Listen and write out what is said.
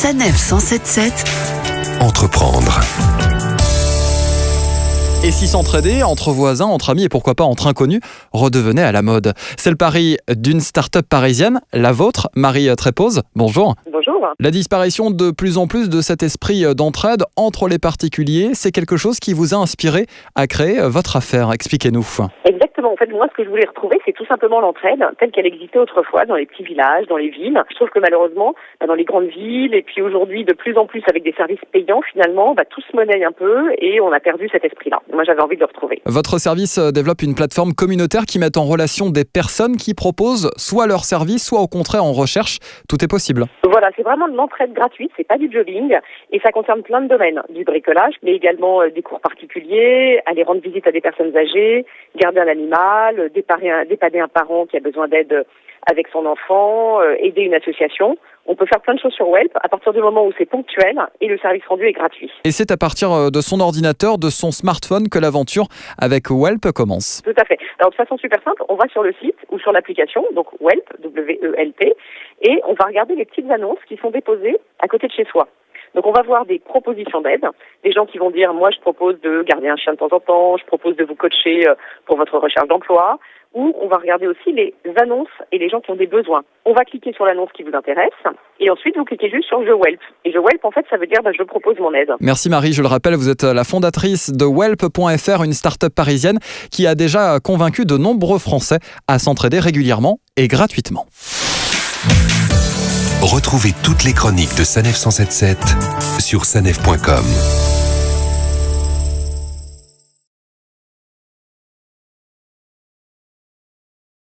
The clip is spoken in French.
Sanef 177. Entreprendre. Et si s'entraider entre voisins, entre amis et pourquoi pas entre inconnus redevenait à la mode. C'est le pari d'une start-up parisienne, la vôtre, Marie Trépose. Bonjour. Bonjour. La disparition de plus en plus de cet esprit d'entraide entre les particuliers, c'est quelque chose qui vous a inspiré à créer votre affaire. Expliquez-nous. Exactement. En fait, moi, ce que je voulais retrouver, c'est tout simplement l'entraide telle qu'elle existait autrefois dans les petits villages, dans les villes. Je trouve que malheureusement, dans les grandes villes, et puis aujourd'hui, de plus en plus avec des services payants, finalement, tout se monnaie un peu et on a perdu cet esprit-là. Moi, j'avais envie de le retrouver. Votre service développe une plateforme communautaire qui met en relation des personnes qui proposent soit leur service, soit au contraire en recherche. Tout est possible. Voilà, c'est vraiment de l'entraide gratuite, c'est pas du jobbing et ça concerne plein de domaines, du bricolage, mais également des cours particuliers, aller rendre visite à des personnes âgées, garder un animal, dépanner un parent qui a besoin d'aide avec son enfant, aider une association. On peut faire plein de choses sur Welp à partir du moment où c'est ponctuel et le service rendu est gratuit. Et c'est à partir de son ordinateur, de son smartphone que l'aventure avec Welp commence. Tout à fait. Alors de façon super simple, on va sur le site ou sur l'application, donc Welp, W-E-L-P, et on va regarder les petites annonces qui sont déposées à côté de chez soi. Donc on va voir des propositions d'aide, des gens qui vont dire « moi je propose de garder un chien de temps en temps, je propose de vous coacher pour votre recherche d'emploi », ou on va regarder aussi les annonces et les gens qui ont des besoins. On va cliquer sur l'annonce qui vous intéresse et ensuite vous cliquez juste sur « Je Welp ». Et « Je Welp » en fait ça veut dire « je propose mon aide ». Merci Marie, je le rappelle, vous êtes la fondatrice de Welp.fr, une start-up parisienne qui a déjà convaincu de nombreux Français à s'entraider régulièrement et gratuitement. Retrouvez toutes les chroniques de Sanef 177 sur sanef.com.